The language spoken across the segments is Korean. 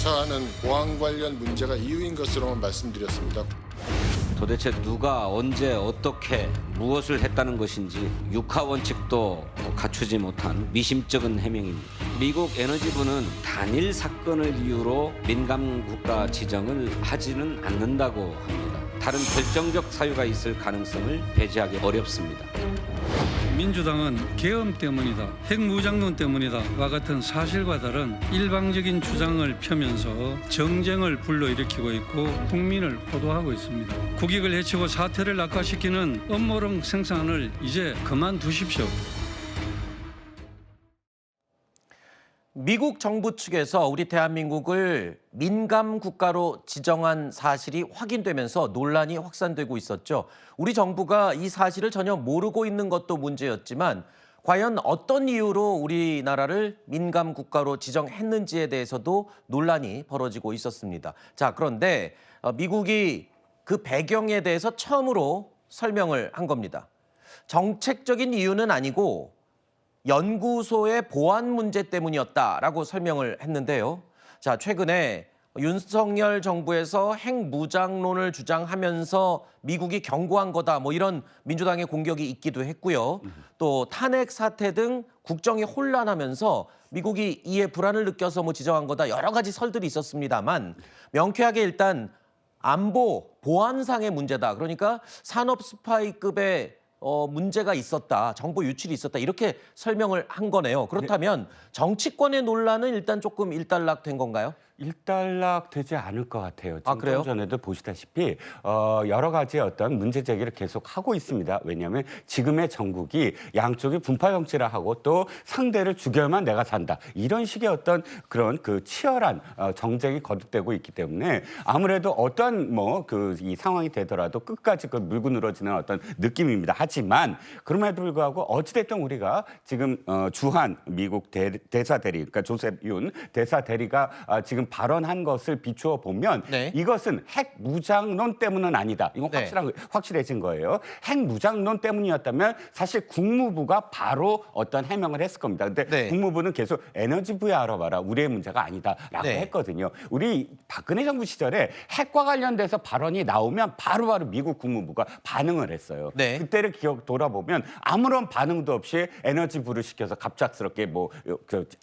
조사하는 보안 관련 문제가 이유인 것으로만 말씀드렸습니다. 도대체 누가 언제 어떻게 무엇을 했다는 것인지 육하 원칙도 갖추지 못한 미심쩍은 해명입니다. 미국 에너지부는 단일 사건을 이유로 민감 국가 지정을 하지는 않는다고 합니다. 다른 결정적 사유가 있을 가능성을 배제하기 어렵습니다. 민주당은 계엄 때문이다, 핵무장론 때문이다와 같은 사실과 다른 일방적인 주장을 펴면서 정쟁을 불러일으키고 있고 국민을 호도하고 있습니다. 국익을 해치고 사태를 악화시키는 음모론 생산을 이제 그만두십시오. 미국 정부 측에서 우리 대한민국을 민감 국가로 지정한 사실이 확인되면서 논란이 확산되고 있었죠. 우리 정부가 이 사실을 전혀 모르고 있는 것도 문제였지만 과연 어떤 이유로 우리나라를 민감 국가로 지정했는지에 대해서도 논란이 벌어지고 있었습니다. 자, 그런데 미국이 그 배경에 대해서 처음으로 설명을 한 겁니다. 정책적인 이유는 아니고 연구소의 보안 문제 때문이었다라고 설명을 했는데요. 자, 최근에 윤석열 정부에서 핵무장론을 주장하면서 미국이 경고한 거다, 뭐 이런 민주당의 공격이 있기도 했고요. 또 탄핵 사태 등 국정이 혼란하면서 미국이 이에 불안을 느껴서 뭐 지정한 거다, 여러 가지 설들이 있었습니다만 명쾌하게 일단 안보, 보안상의 문제다. 그러니까 산업 스파이급의 문제가 있었다, 정보 유출이 있었다, 이렇게 설명을 한 거네요. 그렇다면 정치권의 논란은 일단 조금 일단락된 건가요? 일단락되지 않을 것 같아요. 아, 그래요? 좀 전에도 보시다시피 여러 가지 어떤 문제 제기를 계속 하고 있습니다. 왜냐하면 지금의 정국이 양쪽이 분파 정치를 하고 또 상대를 죽여야만 내가 산다, 이런 식의 어떤 그런 그 치열한 정쟁이 거듭되고 있기 때문에 아무래도 어떤 이 상황이 되더라도 끝까지 그 물고 늘어지는 어떤 느낌입니다. 하지만 그럼에도 불구하고 어찌됐든 우리가 지금 주한 미국 대사 대리, 그러니까 조셉 윤 대사 대리가 지금 발언한 것을 비추어 보면 네. 이것은 핵 무장론 때문은 아니다. 이건 네. 확실해진 거예요. 핵 무장론 때문이었다면 사실 국무부가 바로 어떤 해명을 했을 겁니다. 근데 네. 국무부는 계속 에너지부에 알아봐라, 우리의 문제가 아니다라고 네. 했거든요. 우리 박근혜 정부 시절에 핵과 관련돼서 발언이 나오면 바로바로 미국 국무부가 반응을 했어요. 네. 그때를 기억 돌아보면 아무런 반응도 없이 에너지부를 시켜서 갑작스럽게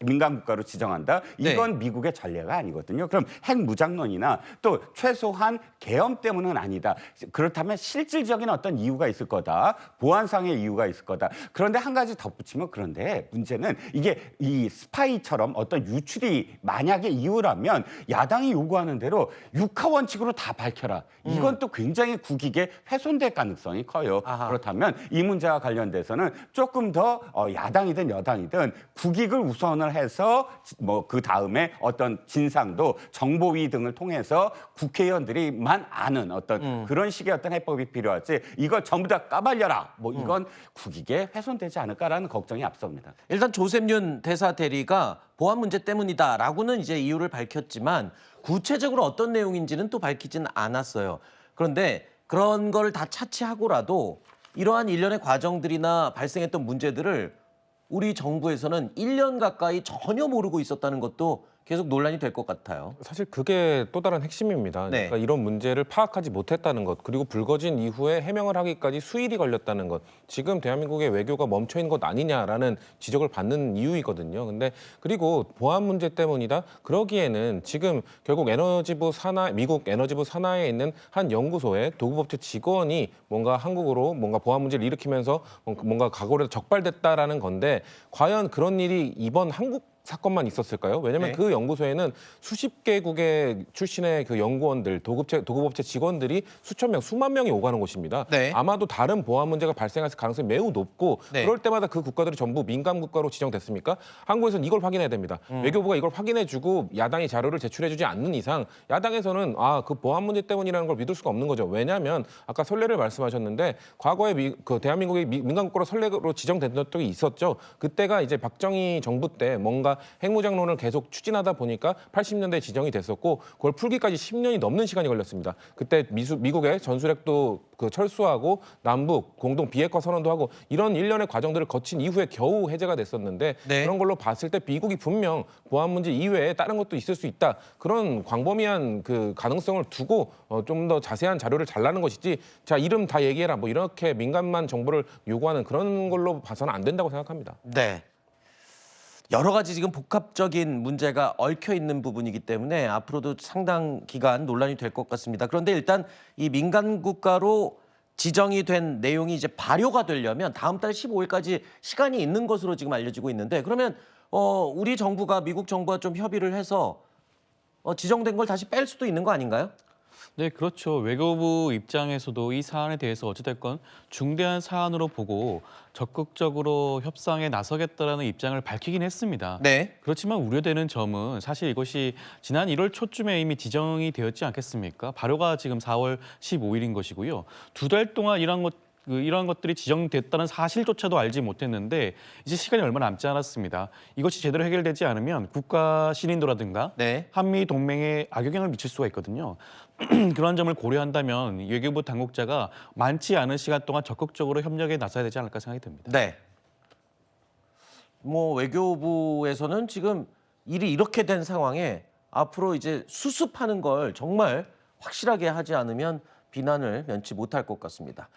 민간 국가로 지정한다. 이건 미국의 전례가 아니거든요. 그럼 핵무장론이나 또 최소한 계엄 때문은 아니다. 그렇다면 실질적인 어떤 이유가 있을 거다. 보안상의 이유가 있을 거다. 그런데 한 가지 덧붙이면, 그런데 문제는 이게 이 스파이처럼 어떤 유출이 만약에 이유라면 야당이 요구하는 대로 육하 원칙으로 다 밝혀라. 이건 또 굉장히 국익에 훼손될 가능성이 커요. 아하. 그렇다면 이 문제와 관련돼서는 조금 더 야당이든 여당이든 국익을 우선을 해서 그 다음에 어떤 진상도 정보위 등을 통해서 국회의원들이만 아는 어떤 그런 식의 어떤 해법이 필요하지, 이걸 전부 다 까발려라, 이건 국익에 훼손되지 않을까라는 걱정이 앞섭니다. 일단 조셉 윤 대사 대리가 보안 문제 때문이다라고는 이제 이유를 밝혔지만 구체적으로 어떤 내용인지는 또 밝히진 않았어요. 그런데 그런 걸 다 차치하고라도 이러한 일련의 과정들이나 발생했던 문제들을 우리 정부에서는 1년 가까이 전혀 모르고 있었다는 것도 계속 논란이 될 것 같아요. 사실 그게 또 다른 핵심입니다. 네. 그러니까 이런 문제를 파악하지 못했다는 것, 그리고 불거진 이후에 해명을 하기까지 수일이 걸렸다는 것, 지금 대한민국의 외교가 멈춰 있는 것 아니냐라는 지적을 받는 이유이거든요. 근데 그리고 보안 문제 때문이다? 그러기에는 지금 결국 미국 에너지부 산하에 있는 한 연구소의 도구업체 직원이 뭔가 한국으로 뭔가 보안 문제를 일으키면서 뭔가 각오를 적발됐다라는 건데, 과연 그런 일이 이번 한국 사건만 있었을까요? 왜냐하면 네. 그 연구소에는 수십 개국의 출신의 그 연구원들, 도급업체 직원들이 수천 명, 수만 명이 오가는 곳입니다. 네. 아마도 다른 보안 문제가 발생할 가능성이 매우 높고, 네. 그럴 때마다 그 국가들이 전부 민감 국가로 지정됐습니까? 한국에서는 이걸 확인해야 됩니다. 외교부가 이걸 확인해주고 야당이 자료를 제출해주지 않는 이상 야당에서는 그 보안 문제 때문이라는 걸 믿을 수가 없는 거죠. 왜냐하면 아까 선례를 말씀하셨는데, 과거에 대한민국이 민감 국가로 선례로 지정된 적이 있었죠. 그때가 이제 박정희 정부 때 뭔가 핵무장론을 계속 추진하다 보니까 80년대에 지정이 됐었고 그걸 풀기까지 10년이 넘는 시간이 걸렸습니다. 그때 미국의 전술핵도 그 철수하고 남북 공동 비핵화 선언도 하고 이런 일련의 과정들을 거친 이후에 겨우 해제가 됐었는데 네. 그런 걸로 봤을 때 미국이 분명 보안 문제 이외에 다른 것도 있을 수 있다. 그런 광범위한 그 가능성을 두고 좀 더 자세한 자료를 잘라는 것이지 자 이름 다 얘기해라 뭐 이렇게 민감한 정보를 요구하는 그런 걸로 봐서는 안 된다고 생각합니다. 네. 여러 가지 지금 복합적인 문제가 얽혀 있는 부분이기 때문에 앞으로도 상당 기간 논란이 될 것 같습니다. 그런데 일단 이 민간 국가로 지정이 된 내용이 이제 발효가 되려면 다음 달 15일까지 시간이 있는 것으로 지금 알려지고 있는데 그러면 우리 정부가 미국 정부와 좀 협의를 해서 지정된 걸 다시 뺄 수도 있는 거 아닌가요? 네, 그렇죠. 외교부 입장에서도 이 사안에 대해서 어찌됐건 중대한 사안으로 보고 적극적으로 협상에 나서겠다라는 입장을 밝히긴 했습니다. 네. 그렇지만 우려되는 점은 사실 이것이 지난 1월 초쯤에 이미 지정이 되었지 않겠습니까? 발효가 지금 4월 15일인 것이고요. 2달 동안 이러한 것들이 지정됐다는 사실조차도 알지 못했는데 이제 시간이 얼마 남지 않았습니다. 이것이 제대로 해결되지 않으면 국가 신인도라든가 네. 한미 동맹에 악영향을 미칠 수가 있거든요. 그런 점을 고려한다면 외교부 당국자가 많지 않은 시간 동안 적극적으로 협력에 나서야 되지 않을까 생각이 듭니다. 네. 뭐 외교부에서는 지금 일이 이렇게 된 상황에 앞으로 이제 수습하는 걸 정말 확실하게 하지 않으면 비난을 면치 못할 것 같습니다.